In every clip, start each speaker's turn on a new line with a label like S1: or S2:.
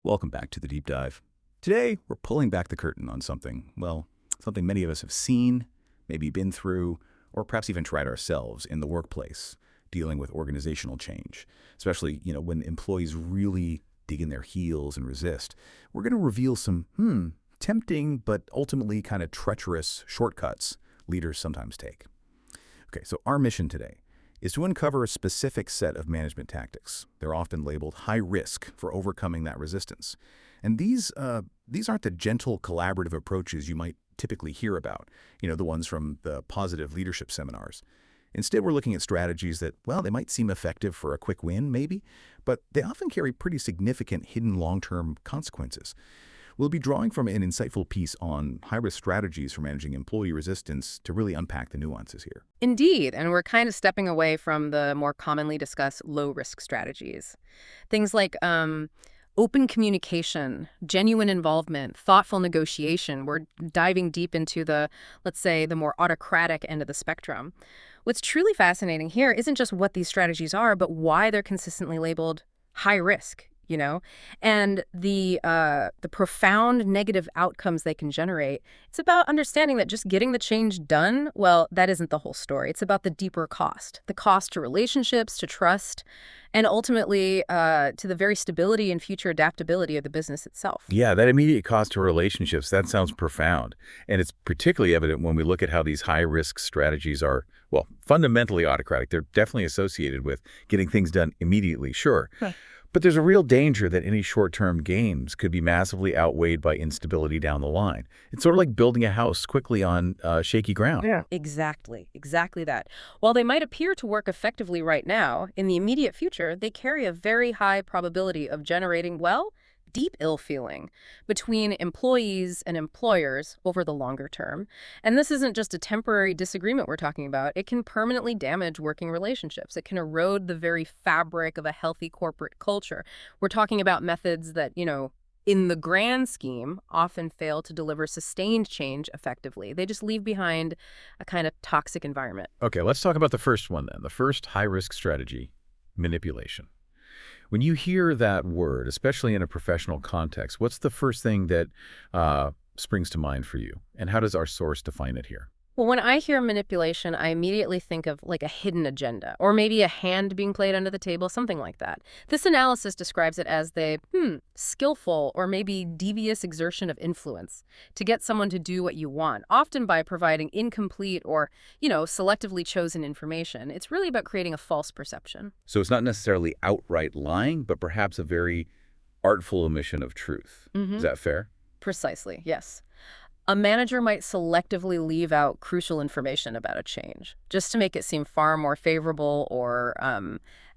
S1: Welcome back to the deep dive. Today, we're pulling back the curtain on something many of us have seen, maybe been through, or perhaps even tried ourselves in the workplace, dealing with organizational change, especially, when employees really dig in their heels and resist. We're going to reveal some, tempting but ultimately kind of treacherous shortcuts leaders sometimes take. Okay, so our mission today is to uncover a specific set of management tactics. They're often labeled high risk for overcoming that resistance. And these aren't the gentle collaborative approaches you might typically hear about, the ones from the positive leadership seminars. Instead, we're looking at strategies that, they might seem effective for a quick win, maybe, but they often carry pretty significant hidden long-term consequences. We'll be drawing from an insightful piece on high-risk strategies for managing employee resistance to really unpack the nuances here.
S2: Indeed, and we're kind of stepping away from the more commonly discussed low-risk strategies. Things like open communication, genuine involvement, thoughtful negotiation. We're diving deep into let's say, the more autocratic end of the spectrum. What's truly fascinating here isn't just what these strategies are, but why they're consistently labeled high risk. And the profound negative outcomes they can generate. It's about understanding that just getting the change done, that isn't the whole story. It's about the deeper cost, the cost to relationships, to trust, and ultimately to the very stability and future adaptability of the business itself.
S3: Yeah, that immediate cost to relationships, that sounds profound. And it's particularly evident when we look at how these high-risk strategies are, fundamentally autocratic. They're definitely associated with getting things done immediately, sure. Right. But there's a real danger that any short-term gains could be massively outweighed by instability down the line. It's sort of like building a house quickly on shaky ground.
S2: Yeah. Exactly that. While they might appear to work effectively right now, in the immediate future, they carry a very high probability of generating, deep ill feeling between employees and employers over the longer term. And this isn't just a temporary disagreement we're talking about. It can permanently damage working relationships. It can erode the very fabric of a healthy corporate culture. We're talking about methods that, in the grand scheme, often fail to deliver sustained change effectively. They just leave behind a kind of toxic environment.
S3: Okay, let's talk about the first one then. The first high-risk strategy, manipulation. When you hear that word, especially in a professional context, what's the first thing that springs to mind for you? And how does our source define it here?
S2: Well, when I hear manipulation, I immediately think of like a hidden agenda, or maybe a hand being played under the table, something like that. This analysis describes it as the skillful or maybe devious exertion of influence to get someone to do what you want, often by providing incomplete or, selectively chosen information. It's really about creating a false perception.
S3: So it's not necessarily outright lying, but perhaps a very artful omission of truth. Is that fair?
S2: Precisely, yes. A manager might selectively leave out crucial information about a change, just to make it seem far more favorable or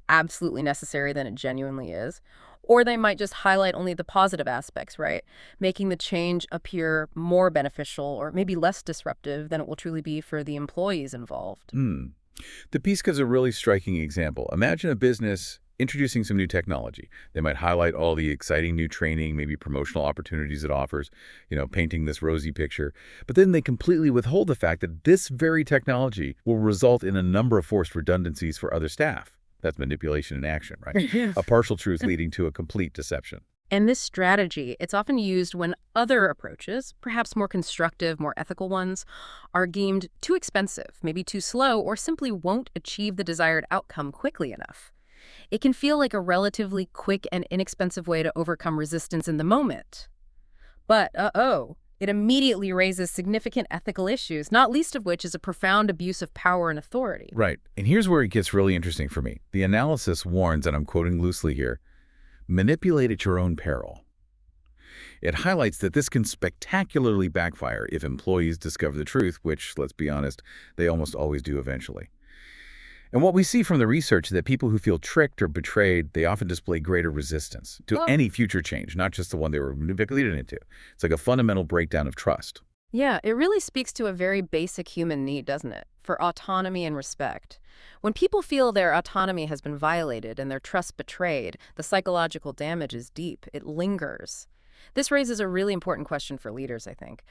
S2: absolutely necessary than it genuinely is. Or they might just highlight only the positive aspects, right? Making the change appear more beneficial or maybe less disruptive than it will truly be for the employees involved.
S3: The piece gives a really striking example. Imagine a business introducing some new technology. They might highlight all the exciting new training, maybe promotional opportunities it offers, painting this rosy picture. But then they completely withhold the fact that this very technology will result in a number of forced redundancies for other staff. That's manipulation in action, right? A partial truth leading to a complete deception.
S2: And this strategy, it's often used when other approaches, perhaps more constructive, more ethical ones, are deemed too expensive, maybe too slow, or simply won't achieve the desired outcome quickly enough. It can feel like a relatively quick and inexpensive way to overcome resistance in the moment. But, it immediately raises significant ethical issues, not least of which is a profound abuse of power and authority.
S3: Right. And here's where it gets really interesting for me. The analysis warns, and I'm quoting loosely here, manipulate at your own peril. It highlights that this can spectacularly backfire if employees discover the truth, which, let's be honest, they almost always do eventually. And what we see from the research is that people who feel tricked or betrayed, they often display greater resistance to any future change, not just the one they were manipulated into. It's like a fundamental breakdown of trust.
S2: Yeah, it really speaks to a very basic human need, doesn't it? For autonomy and respect. When people feel their autonomy has been violated and their trust betrayed, the psychological damage is deep. It lingers. This raises a really important question for leaders, I think.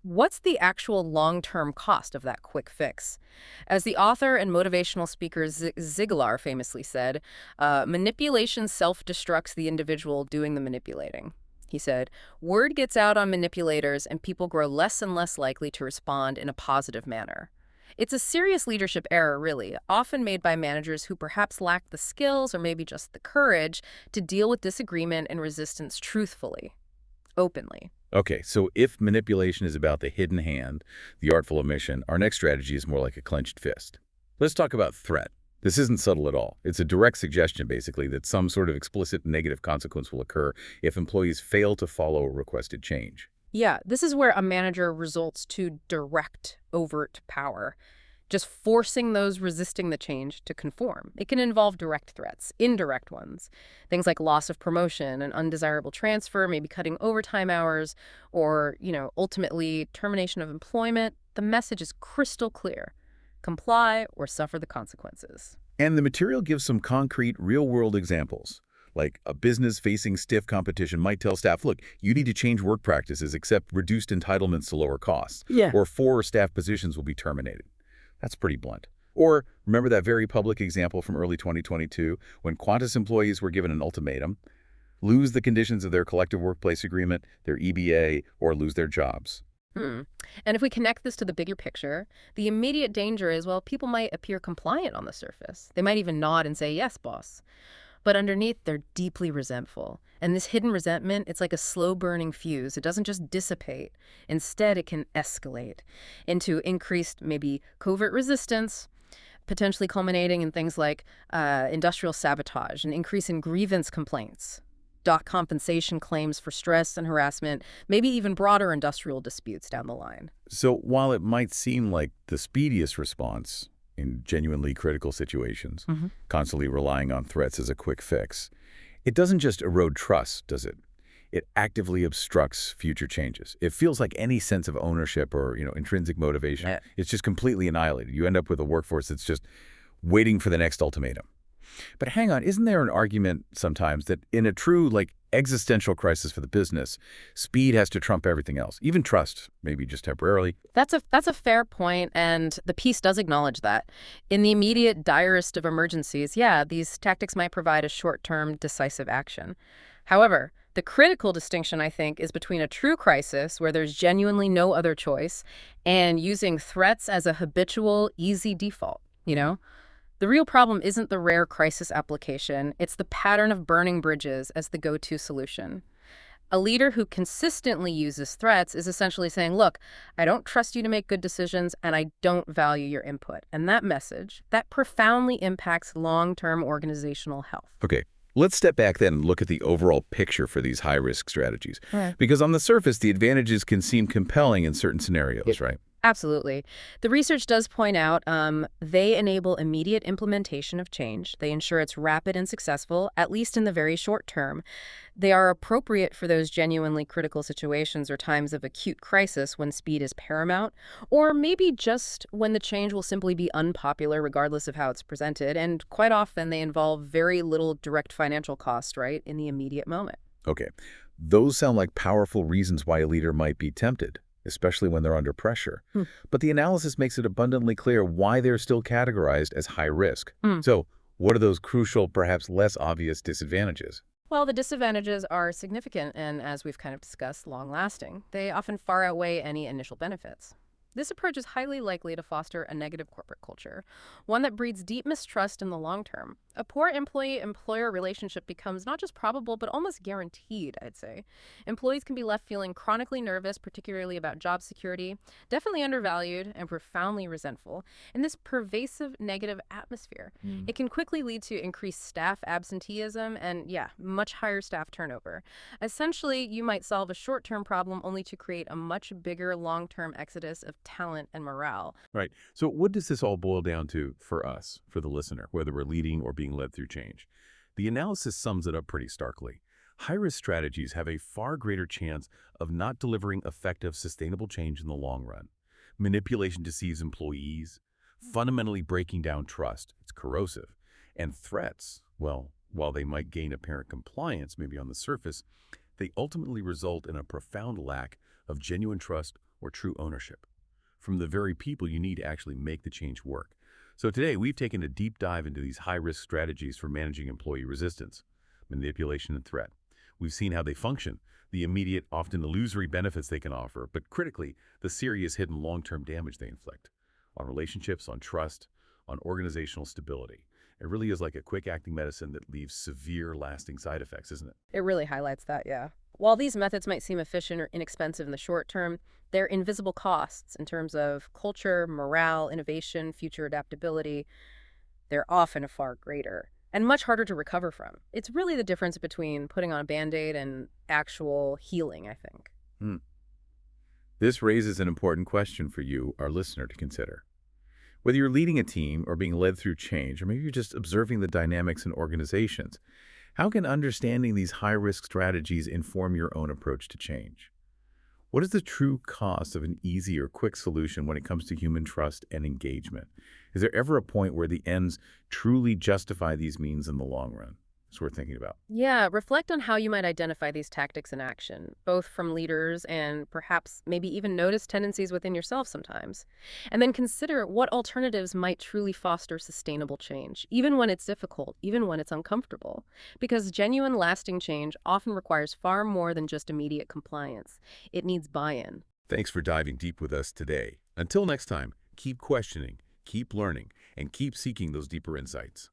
S2: what's the actual long-term cost of that quick fix? As the author and motivational speaker Ziglar famously said, manipulation self-destructs the individual doing the manipulating. He said, word gets out on manipulators and people grow less and less likely to respond in a positive manner. It's a serious leadership error, really, often made by managers who perhaps lack the skills or maybe just the courage to deal with disagreement and resistance truthfully, openly.
S3: Okay, so if manipulation is about the hidden hand, the artful omission, our next strategy is more like a clenched fist. Let's talk about threat. This isn't subtle at all. It's a direct suggestion, basically, that some sort of explicit negative consequence will occur if employees fail to follow a requested change.
S2: Yeah, this is where a manager resorts to direct, overt power, just forcing those resisting the change to conform. It can involve direct threats, indirect ones, things like loss of promotion, an undesirable transfer, maybe cutting overtime hours, or, ultimately termination of employment. The message is crystal clear. Comply or suffer the consequences.
S3: And the material gives some concrete, real-world examples. Like a business facing stiff competition might tell staff, look, you need to change work practices, accept reduced entitlements to lower costs.
S2: Yeah.
S3: Or 4 staff positions will be terminated. That's pretty blunt. Or remember that very public example from early 2022 when Qantas employees were given an ultimatum: lose the conditions of their collective workplace agreement, their EBA, or lose their jobs.
S2: And if we connect this to the bigger picture, the immediate danger is, well, people might appear compliant on the surface. They might even nod and say, yes, boss. But underneath, they're deeply resentful. And this hidden resentment, it's like a slow-burning fuse. It doesn't just dissipate. Instead, it can escalate into increased, maybe covert resistance, potentially culminating in things like industrial sabotage, an increase in grievance complaints, dock compensation claims for stress and harassment, maybe even broader industrial disputes down the line.
S3: So while it might seem like the speediest response in genuinely critical situations, constantly relying on threats as a quick fix, it doesn't just erode trust, does it? It actively obstructs future changes. It feels like any sense of ownership or, intrinsic motivation, it's just completely annihilated. You end up with a workforce that's just waiting for the next ultimatum. But hang on, isn't there an argument sometimes that in a true, existential crisis for the business, speed has to trump everything else, even trust, maybe just temporarily?
S2: That's a fair point, and the piece does acknowledge that. In the immediate, direst of emergencies, yeah, these tactics might provide a short-term, decisive action. However, the critical distinction, I think, is between a true crisis, where there's genuinely no other choice, and using threats as a habitual, easy default, The real problem isn't the rare crisis application, it's the pattern of burning bridges as the go-to solution. A leader who consistently uses threats is essentially saying, look, I don't trust you to make good decisions and I don't value your input. And that message, that profoundly impacts long-term organizational health.
S3: Okay, let's step back then and look at the overall picture for these high-risk strategies.
S2: Right.
S3: Because on the surface, the advantages can seem compelling in certain scenarios, right?
S2: Absolutely. The research does point out they enable immediate implementation of change. They ensure it's rapid and successful, at least in the very short term. They are appropriate for those genuinely critical situations or times of acute crisis when speed is paramount, or maybe just when the change will simply be unpopular regardless of how it's presented. And quite often they involve very little direct financial cost, right, in the immediate moment.
S3: Okay, those sound like powerful reasons why a leader might be tempted, especially when they're under pressure. But the analysis makes it abundantly clear why they're still categorized as high risk. So what are those crucial, perhaps less obvious disadvantages?
S2: Well, the disadvantages are significant and, as we've kind of discussed, long-lasting. They often far outweigh any initial benefits. This approach is highly likely to foster a negative corporate culture, one that breeds deep mistrust in the long term. A poor employee-employer relationship becomes not just probable, but almost guaranteed, I'd say. Employees can be left feeling chronically nervous, particularly about job security, definitely undervalued, and profoundly resentful. In this pervasive negative atmosphere, it can quickly lead to increased staff absenteeism and, much higher staff turnover. Essentially, you might solve a short-term problem only to create a much bigger long-term exodus of talent and morale.
S3: Right. So what does this all boil down to for us, for the listener, whether we're leading or being led through change? The analysis sums it up pretty starkly. High-risk strategies have a far greater chance of not delivering effective, sustainable change in the long run. Manipulation deceives employees, fundamentally breaking down trust. It's corrosive. And threats, well, while they might gain apparent compliance, maybe on the surface, they ultimately result in a profound lack of genuine trust
S4: or true ownership from the very people you need to actually make the change work. So today, we've taken a deep dive into these high-risk strategies for managing employee resistance, manipulation, and threat. We've seen how they function, the immediate, often illusory benefits they can offer, but critically, the serious hidden long-term damage they inflict on relationships, on trust, on organizational stability. It really is like a quick-acting medicine that leaves severe, lasting side effects, isn't it?
S2: It really highlights that, yeah. While these methods might seem efficient or inexpensive in the short term, they're invisible costs in terms of culture, morale, innovation, future adaptability. They're often far greater and much harder to recover from. It's really the difference between putting on a Band-Aid and actual healing, I think.
S3: This raises an important question for you, our listener, to consider. Whether you're leading a team or being led through change, or maybe you're just observing the dynamics in organizations, how can understanding these high-risk strategies inform your own approach to change? What is the true cost of an easy or quick solution when it comes to human trust and engagement? Is there ever a point where the ends truly justify these means in the long run? It's worth thinking about.
S2: Yeah, reflect on how you might identify these tactics in action, both from leaders and perhaps maybe even notice tendencies within yourself sometimes. And then consider what alternatives might truly foster sustainable change, even when it's difficult, even when it's uncomfortable. Because genuine, lasting change often requires far more than just immediate compliance. It needs buy-in.
S4: Thanks for diving deep with us today. Until next time, keep questioning, keep learning, and keep seeking those deeper insights.